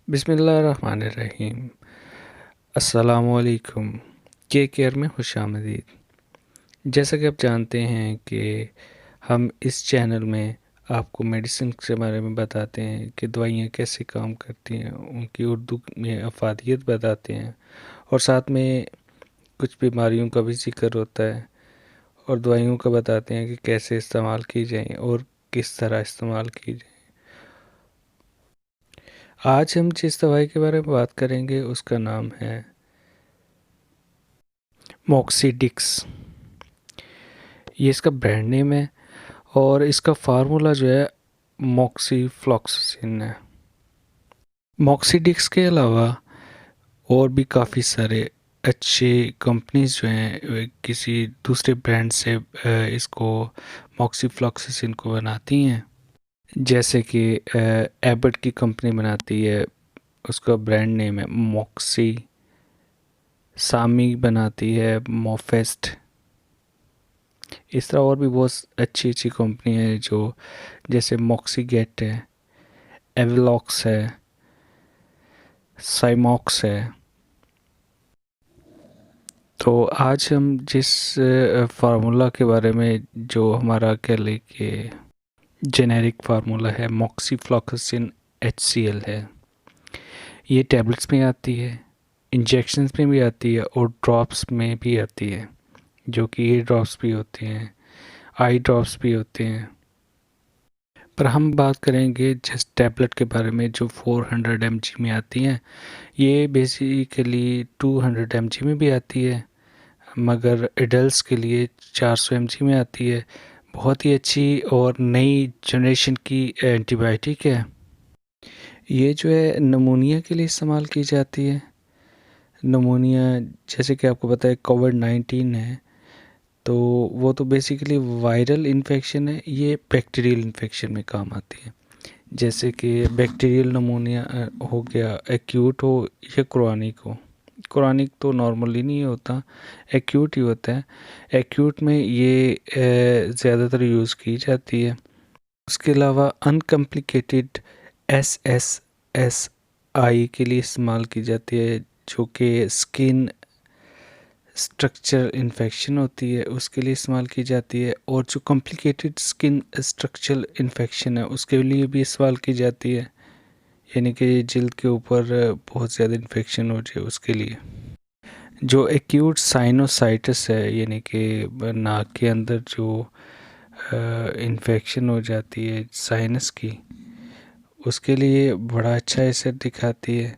बिस्मिल्लाहिर्रहमानिर्रहीम। अस्सलामुअलैकुम। के केयर में खुशामदीद। जैसा कि आप जानते हैं कि हम इस चैनल में आपको मेडिसिन के बारे में बताते हैं कि दवाइयाँ कैसे काम करती हैं, उनकी उर्दू में अफादियत बताते हैं और साथ में कुछ बीमारियों का भी ज़िक्र होता है और दवाइयों का बताते हैं कि कैसे इस्तेमाल की जाएँ और किस तरह इस्तेमाल की जाए। आज हम जिस दवाई के बारे में बात करेंगे उसका नाम है मॉक्सीडिक्स। ये इसका ब्रांड नेम है और इसका फार्मूला जो है मॉक्सीफ्लॉक्सासिन है। मॉक्सीडिक्स के अलावा और भी काफ़ी सारे अच्छे कंपनीज जो हैं किसी दूसरे ब्रांड से इसको मॉक्सीफ्लॉक्सासिन को बनाती हैं। जैसे कि एबट की कंपनी बनाती है, उसका ब्रांड नेम है मॉक्सी। सामी बनाती है मोफेस्ट। इस तरह और भी बहुत अच्छी अच्छी कंपनी है जो जैसे मॉक्सीगेट है, एवलॉक्स है, साइमॉक्स है। तो आज हम जिस फार्मूला के बारे में, जो हमारा कह लें कि जेनेरिक फार्मूला है, मॉक्सीफ्लॉक्सासिन HCl है। ये टैबलेट्स में आती है, इंजेक्शंस में भी आती है और ड्रॉप्स में भी आती है, जो कि ये ड्रॉप्स भी होते हैं, आई ड्रॉप्स भी होते हैं। पर हम बात करेंगे जिस टैबलेट के बारे में जो 400 mg में आती हैं। ये बेसिकली 200 mg में भी आती है, मगर एडल्ट्स के लिए 400 mg में आती है। बहुत ही अच्छी और नई जनरेशन की एंटीबायोटिक है। ये जो है नमूनिया के लिए इस्तेमाल की जाती है। नमूनिया जैसे कि आपको पता है कोविड-19 है, तो वो तो बेसिकली वायरल इन्फेक्शन है। ये बैक्टीरियल इन्फेक्शन में काम आती है। जैसे कि बैक्टीरियल नमूनिया हो गया, एक्यूट हो या क्रोनिक हो। क्रोनिक तो नॉर्मली नहीं होता, एक्यूट ही होता है। एक्यूट में ये ज़्यादातर यूज़ की जाती है। उसके अलावा अनकम्प्लिकेटेड SSSI के लिए इस्तेमाल की जाती है, जो कि स्किन स्ट्रक्चर इन्फेक्शन होती है उसके लिए इस्तेमाल की जाती है। और जो कॉम्प्लिकेटेड स्किन स्ट्रक्चरल इन्फेक्शन है उसके लिए भी इस्तेमाल की जाती है, यानी कि जल्द के ऊपर बहुत ज़्यादा इन्फेक्शन हो जाए उसके लिए। जो एक्यूट साइनोसाइटिस है, यानी कि नाक के अंदर जो इन्फेक्शन हो जाती है साइनस की, उसके लिए बड़ा अच्छा असर दिखाती है।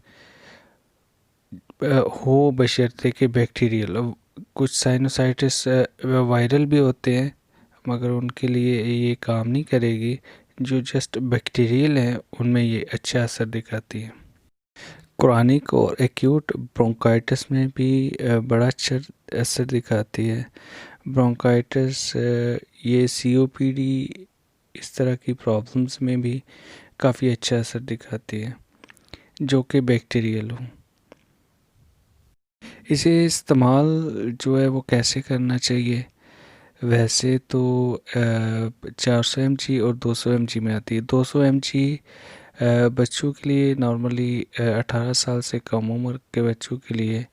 हो बशर्ते कि बैक्टीरियल। कुछ साइनोसाइटिस वायरल भी होते हैं, मगर उनके लिए ये काम नहीं करेगी। जो जस्ट बैक्टीरियल हैं उनमें ये अच्छा असर दिखाती है। क्रॉनिक और एक्यूट ब्रोंकाइटिस में भी बड़ा अच्छा असर दिखाती है। ब्रोंकाइटिस, ये COPD, इस तरह की प्रॉब्लम्स में भी काफ़ी अच्छा असर दिखाती है, जो कि बैक्टीरियल हो। इसे इस्तेमाल जो है वो कैसे करना चाहिए? वैसे तो 400 mg और 200 mg में आती है। 200 mg बच्चों के लिए नॉर्मली 18 साल से कम उम्र के बच्चों के लिए,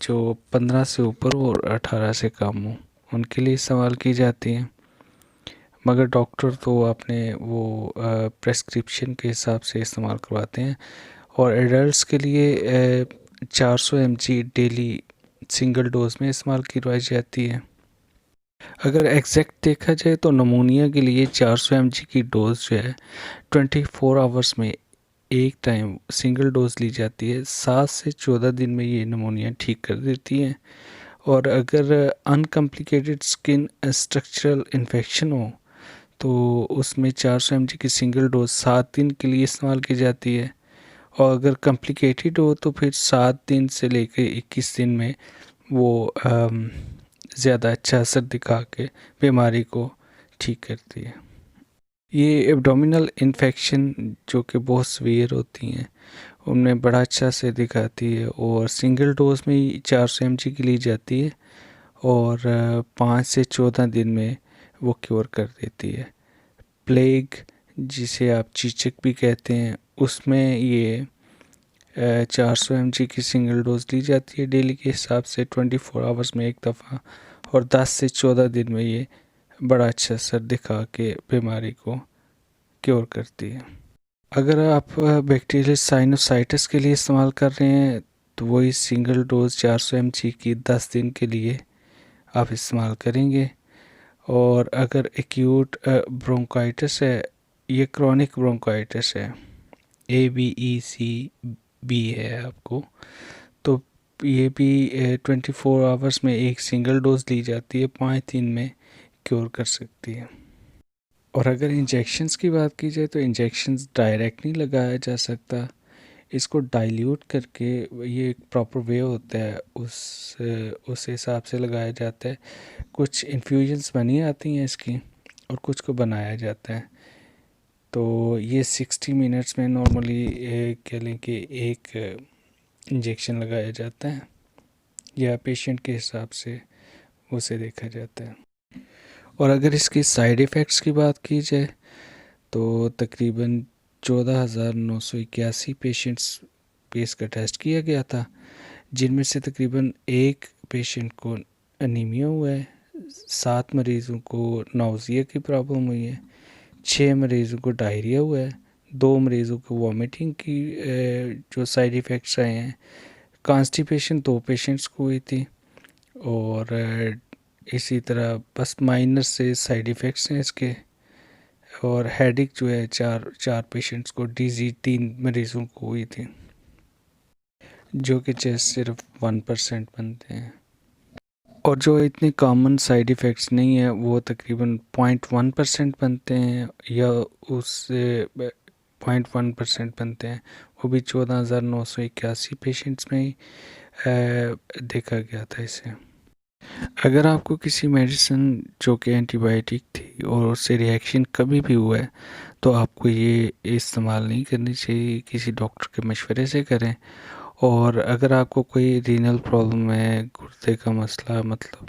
जो 15 से ऊपर हो और 18 से कम हो उनके लिए इस्तेमाल की जाती हैं। मगर डॉक्टर तो अपने वो प्रेस्क्रिप्शन के हिसाब से इस्तेमाल करवाते हैं। और एडल्ट्स के लिए 400 mg डेली सिंगल डोज में इस्तेमाल करवाई जाती है। अगर एग्जैक्ट देखा जाए तो नमूनिया के लिए 400 mg की डोज जो है 24 आवर्स में एक टाइम सिंगल डोज ली जाती है। 7 से 14 दिन में ये नमूनिया ठीक कर देती है। और अगर अनकम्प्लिकेटेड स्किन स्ट्रक्चरल इन्फेक्शन हो तो उसमें 400 mg की सिंगल डोज 7 दिन के लिए इस्तेमाल की जाती है। और अगर कॉम्प्लिकेटेड हो तो फिर 7 दिन से लेकर 21 दिन में वो ज़्यादा अच्छा असर दिखा के बीमारी को ठीक करती है। ये एब्डोमिनल इन्फेक्शन जो कि बहुत सीवियर होती हैं उनमें बड़ा अच्छा असर दिखाती है। और सिंगल डोज में ही 400 mg की ली जाती है और 5 से 14 दिन में वो क्योर कर देती है। प्लेग, जिसे आप चीचक भी कहते हैं, उसमें ये 400 mg की सिंगल डोज ली जाती है डेली के हिसाब से 24 आवर्स में एक दफ़ा, और 10 से 14 दिन में ये बड़ा अच्छा असर दिखा के बीमारी को क्योर करती है। अगर आप बैक्टीरियल साइनोसाइटिस के लिए इस्तेमाल कर रहे हैं तो वही सिंगल डोज 400 mg की 10 दिन के लिए आप इस्तेमाल करेंगे। और अगर एक्यूट ब्रोंकाइटिस है, ये क्रॉनिक ब्रोंकाइटिस है, ABECB है आपको, तो ये भी 24 आवर्स में एक सिंगल डोज ली जाती है, 5 दिन में क्योर कर सकती है। और अगर इंजेक्शन्स की बात की जाए तो इंजेक्शन्स डायरेक्ट नहीं लगाया जा सकता, इसको डाइल्यूट करके, ये एक प्रॉपर वे होता है, उस हिसाब से लगाया जाता है। कुछ इन्फ्यूजन्स बनी आती हैं इसकी और कुछ को बनाया जाता है। तो ये 60 मिनट्स में नॉर्मली कह लें कि एक इंजेक्शन लगाया जाता है, या पेशेंट के हिसाब से उसे देखा जाता है। और अगर इसकी साइड इफ़ेक्ट्स की बात की जाए तो तकरीबन 14,981 पेशेंट्स पे इसका टेस्ट किया गया था, जिनमें से तकरीबन एक पेशेंट को अनीमिया हुआ है, 7 मरीज़ों को नाउज़िया की प्रॉब्लम हुई है, 6 मरीज़ों को डायरिया हुआ है, 2 मरीज़ों को वॉमिटिंग की जो साइड इफ़ेक्ट्स आए हैं, कॉन्स्टिपेशन 2 पेशेंट्स को हुई थी, और इसी तरह बस माइनर से साइड इफ़ेक्ट्स हैं इसके। और हेडेक जो है चार पेशेंट्स को, डीजी 3 मरीज़ों को हुई थी, जो कि चेस्ट सिर्फ 1% बनते हैं। और जो इतने कॉमन साइड इफ़ेक्ट्स नहीं है वो तकरीबन 0.1% बनते हैं, या उससे 0.1% बनते हैं, वो भी 14,981 पेशेंट्स में ही देखा गया था इसे। अगर आपको किसी मेडिसिन जो कि एंटीबायोटिक थी और उससे रिएक्शन कभी भी हुआ है तो आपको ये इस्तेमाल नहीं करनी चाहिए, किसी डॉक्टर के मशवरे से करें। और अगर आपको कोई रीनल प्रॉब्लम है, गुर्दे का मसला मतलब,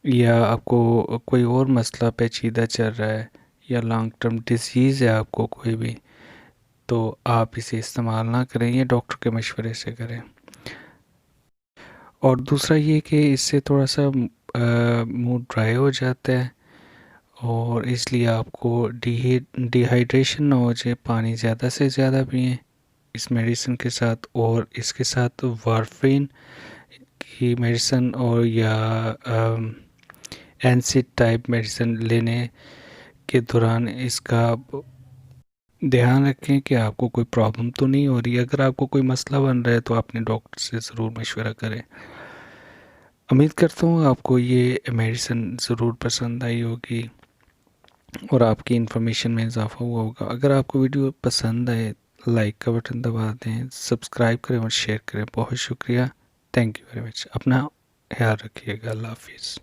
या आपको कोई और मसला पेचीदा चल रहा है, या लॉन्ग टर्म डिजीज़ है आपको कोई भी, तो आप इसे इस्तेमाल ना करें, ये डॉक्टर के मशवरे से करें। और दूसरा ये कि इससे थोड़ा सा मुंह ड्राई हो जाता है, और इसलिए आपको डिहाइड्रेशन ना हो जाए, पानी ज़्यादा से ज़्यादा पिएं इस मेडिसिन के साथ। और इसके साथ वारफिन की मेडिसिन और या एनसिड टाइप मेडिसिन लेने के दौरान इसका ध्यान रखें कि आपको कोई प्रॉब्लम तो नहीं हो रही। अगर आपको कोई मसला बन रहा है तो अपने डॉक्टर से ज़रूर मशवरा करें। उम्मीद करता हूँ आपको ये मेडिसिन ज़रूर पसंद आई होगी और आपकी इन्फॉर्मेशन में इजाफ़ा हुआ होगा। अगर आपको वीडियो पसंद आए, लाइक का बटन दबा दें, सब्सक्राइब करें और शेयर करें। बहुत शुक्रिया, थैंक यू वेरी मच। अपना ख्याल रखिएगा, अल्लाह हाफिज़।